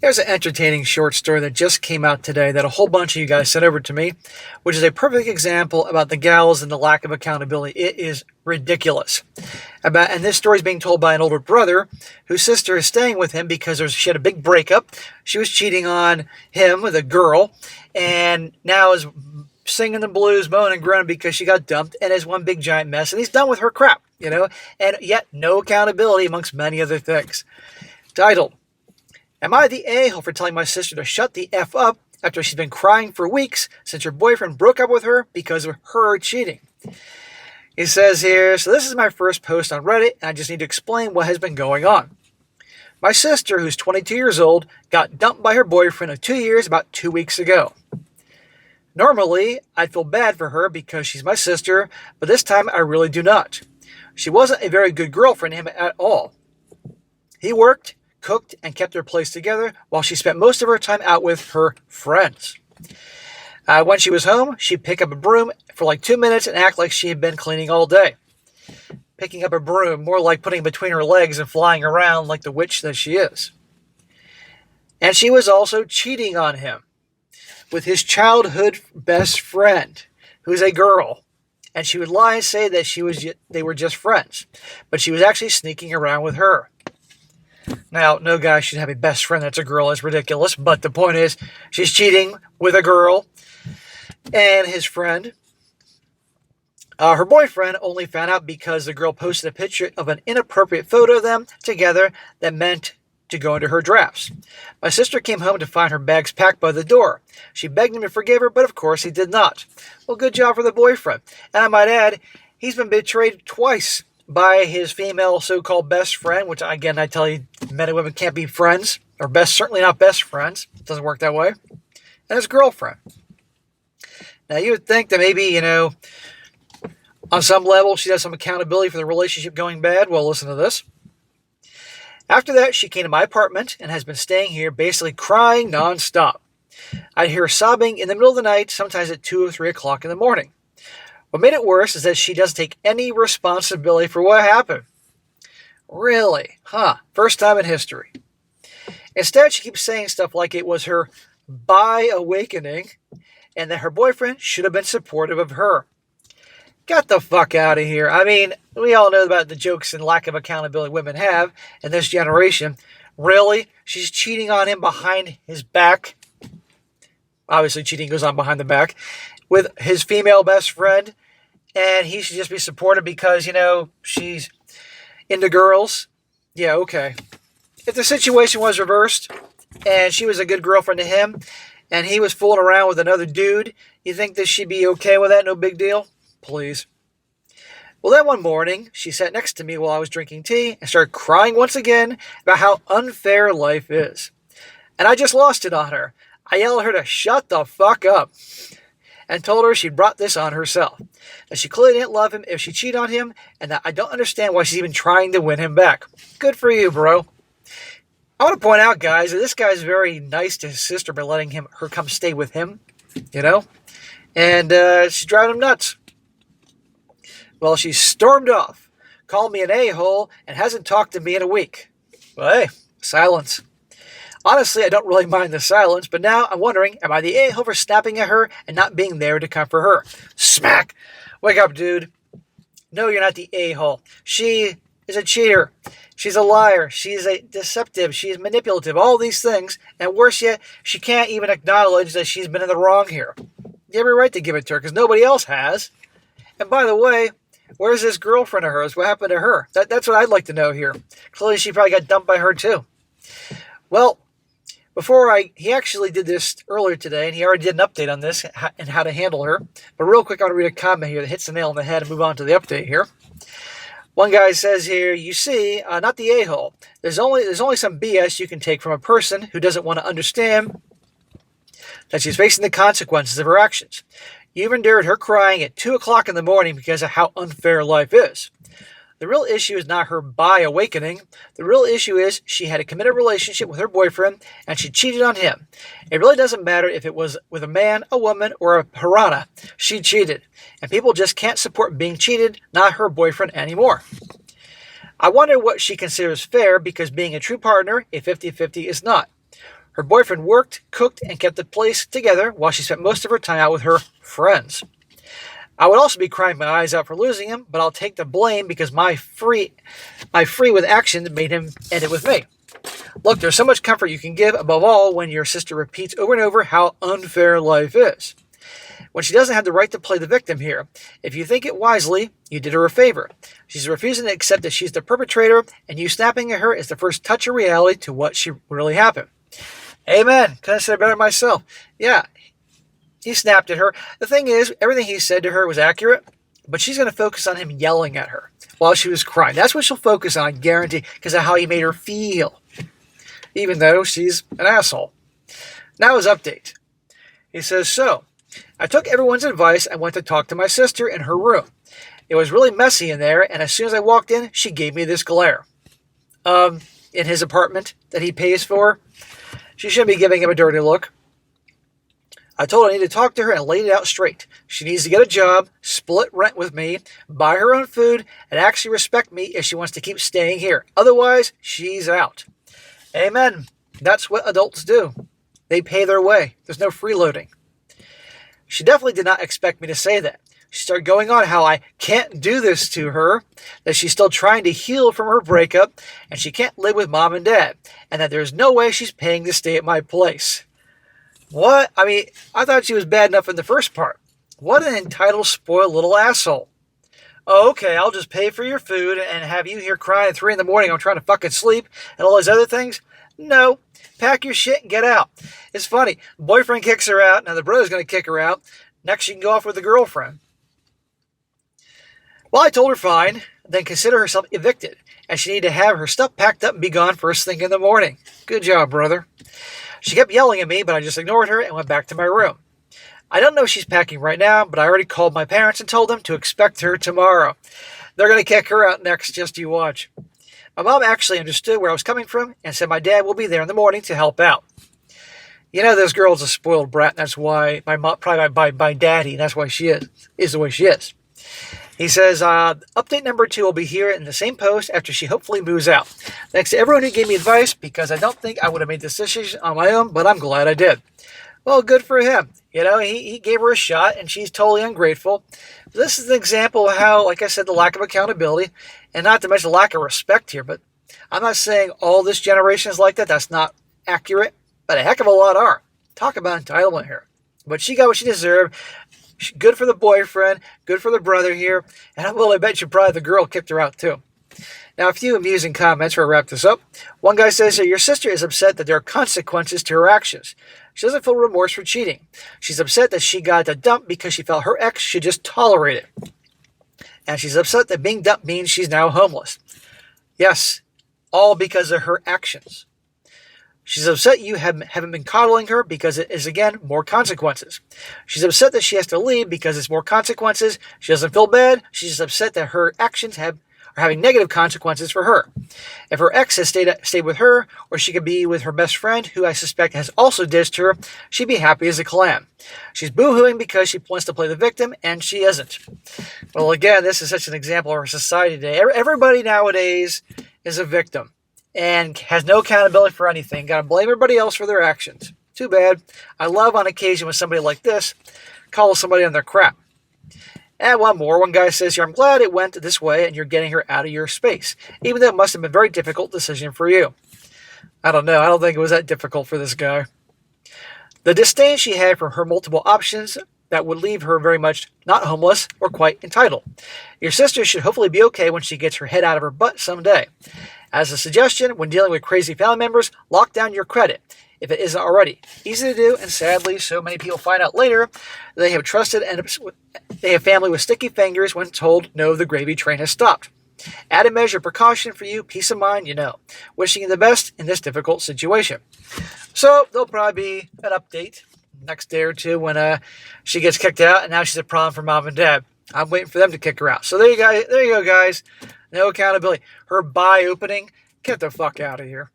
There's an entertaining short story that just came out today that a whole bunch of you guys sent over to me, which is a perfect example about the gals and the lack of accountability. It is ridiculous. And this story is being told by an older brother whose sister is staying with him because she had a big breakup. She was cheating on him with a girl, and now is singing the blues, moaning and groaning because she got dumped and is one big giant mess, and he's done with her crap, and yet no accountability amongst many other things. Titled, Am I the a-hole for telling my sister to shut the F up after she's been crying for weeks since her boyfriend broke up with her because of her cheating? He says here, so this is my first post on Reddit, and I just need to explain what has been going on. My sister, who's 22 years old, got dumped by her boyfriend of 2 years about 2 weeks ago. Normally, I'd feel bad for her because she's my sister, but this time I really do not. She wasn't a very good girlfriend to him at all. He worked, cooked, and kept their place together while she spent most of her time out with her friends. When she was home, she'd pick up a broom for like 2 minutes and act like she had been cleaning all day. Picking up a broom, more like putting it between her legs and flying around like the witch that she is. And she was also cheating on him with his childhood best friend, who's a girl. And she would lie and say that they were just friends, but she was actually sneaking around with her. Now, no guy should have a best friend that's a girl. It's ridiculous. But the point is, she's cheating with a girl and his friend. Her boyfriend only found out because the girl posted a picture of an inappropriate photo of them together that meant to go into her drafts. My sister came home to find her bags packed by the door. She begged him to forgive her, but of course he did not. Well, good job for the boyfriend. And I might add, he's been betrayed twice by his female so-called best friend, which again, I tell you, men and women can't be friends, or certainly not best friends. It doesn't work that way. And his girlfriend. Now, you would think that maybe, on some level, she has some accountability for the relationship going bad. Well, listen to this. After that, she came to my apartment and has been staying here basically crying nonstop. I'd hear her sobbing in the middle of the night, sometimes at 2 or 3 o'clock in the morning. What made it worse is that she doesn't take any responsibility for what happened. Really? First time in history. Instead, she keeps saying stuff like it was her bi-awakening and that her boyfriend should have been supportive of her. Get the fuck out of here. I mean, we all know about the jokes and lack of accountability women have in this generation. Really? She's cheating on him behind his back. Obviously, cheating goes on behind the back. With his female best friend. And he should just be supportive because, she's into girls. Yeah, okay. If the situation was reversed and she was a good girlfriend to him and he was fooling around with another dude, you think that she'd be okay with that? No big deal? Please. Well, then one morning, she sat next to me while I was drinking tea and started crying once again about how unfair life is. And I just lost it on her. I yelled at her to shut the fuck up and told her she brought this on herself. That she clearly didn't love him if she cheated on him and that I don't understand why she's even trying to win him back. Good for you, bro. I want to point out, guys, that this guy's very nice to his sister by letting her come stay with him, and she's driving him nuts. Well, she stormed off, called me an a-hole, and hasn't talked to me in a week. Well, hey, silence. Honestly, I don't really mind the silence, but now I'm wondering, am I the a-hole for snapping at her and not being there to comfort her? Smack! Wake up, dude. No, you're not the a-hole. She is a cheater. She's a liar. She's a deceptive. She's manipulative. All these things. And worse yet, she can't even acknowledge that she's been in the wrong here. You have every right to give it to her because nobody else has. And by the way, where's this girlfriend of hers? What happened to her? That's what I'd like to know here. Clearly, she probably got dumped by her too. Well, he actually did this earlier today, and he already did an update on this and how to handle her. But real quick, I want to read a comment here that hits the nail on the head and move on to the update here. One guy says here, you see, not the a-hole. There's only some BS you can take from a person who doesn't want to understand that she's facing the consequences of her actions. You've endured her crying at 2 o'clock in the morning because of how unfair life is. The real issue is not her bi-awakening. The real issue is she had a committed relationship with her boyfriend and she cheated on him. It really doesn't matter if it was with a man, a woman, or a piranha. She cheated. And people just can't support being cheated, not her boyfriend anymore. I wonder what she considers fair because being a true partner, a 50-50 is not. Her boyfriend worked, cooked, and kept the place together while she spent most of her time out with her friends. I would also be crying my eyes out for losing him, but I'll take the blame because my free with action made him end it with me. Look, there's so much comfort you can give, above all when your sister repeats over and over how unfair life is. When she doesn't have the right to play the victim here, if you think it wisely, you did her a favor. She's refusing to accept that she's the perpetrator, and you snapping at her is the first touch of reality to what really happened. Amen. Couldn't have said it better myself. Yeah, he snapped at her. The thing is, everything he said to her was accurate, but she's going to focus on him yelling at her while she was crying. That's what she'll focus on, guarantee, because of how he made her feel, even though she's an asshole. Now his update. He says, so, I took everyone's advice and went to talk to my sister in her room. It was really messy in there, and as soon as I walked in, she gave me this glare. In his apartment that he pays for. She shouldn't be giving him a dirty look. I told her I need to talk to her and laid it out straight. She needs to get a job, split rent with me, buy her own food, and actually respect me if she wants to keep staying here. Otherwise, she's out. Amen. That's what adults do. They pay their way. There's no freeloading. She definitely did not expect me to say that. She started going on how I can't do this to her, that she's still trying to heal from her breakup, and she can't live with mom and dad, and that there's no way she's paying to stay at my place. What? I mean, I thought she was bad enough in the first part. What an entitled, spoiled little asshole. Oh, okay, I'll just pay for your food and have you here crying at 3 in the morning. I'm trying to fucking sleep and all these other things. No. Pack your shit and get out. It's funny. The boyfriend kicks her out. Now the brother's going to kick her out. Next she can go off with the girlfriend. Well, I told her fine. Then consider herself evicted. And she needed to have her stuff packed up and be gone first thing in the morning. Good job, brother. She kept yelling at me, but I just ignored her and went back to my room. I don't know if she's packing right now, but I already called my parents and told them to expect her tomorrow. They're going to kick her out next, just you watch. My mom actually understood where I was coming from and said my dad will be there in the morning to help out. You know, this girl's a spoiled brat. That's why my mom, probably by daddy, that's why she is the way she is. He says, update number 2 will be here in the same post after she hopefully moves out. Thanks to everyone who gave me advice, because I don't think I would have made this decision on my own, but I'm glad I did. Well, good for him. You know, he gave her a shot, and she's totally ungrateful. This is an example of how, like I said, the lack of accountability, and not to mention the lack of respect here, but I'm not saying all this generation is like that. That's not accurate, but a heck of a lot are. Talk about entitlement here. But she got what she deserved. Good for the boyfriend, good for the brother here, and I bet you probably the girl kicked her out too. Now, a few amusing comments before I wrap this up. One guy says that your sister is upset that there are consequences to her actions. She doesn't feel remorse for cheating. She's upset that she got a dump because she felt her ex should just tolerate it. And she's upset that being dumped means she's now homeless. Yes, all because of her actions. She's upset you haven't been coddling her because it is, again, more consequences. She's upset that she has to leave because it's more consequences. She doesn't feel bad. She's just upset that her actions are having negative consequences for her. If her ex has stayed with her, or she could be with her best friend, who I suspect has also ditched her, she'd be happy as a clam. She's boo-hooing because she wants to play the victim, and she isn't. Well, again, this is such an example of our society today. Everybody nowadays is a victim and has no accountability for anything. Got to blame everybody else for their actions. Too bad. I love on occasion when somebody like this calls somebody on their crap. And one more. One guy says here, I'm glad it went this way and you're getting her out of your space, even though it must have been a very difficult decision for you. I don't know. I don't think it was that difficult for this guy. The disdain she had for her multiple options that would leave her very much not homeless or quite entitled. Your sister should hopefully be okay when she gets her head out of her butt someday. As a suggestion, when dealing with crazy family members, lock down your credit, if it isn't already. Easy to do, and sadly, so many people find out later they have they have family with sticky fingers when told, no, the gravy train has stopped. Added measure of precaution for you, peace of mind, Wishing you the best in this difficult situation. So, there'll probably be an update next day or two when she gets kicked out, and now she's a problem for mom and dad. I'm waiting for them to kick her out. So there you go, guys. No accountability. Her opening, get the fuck out of here.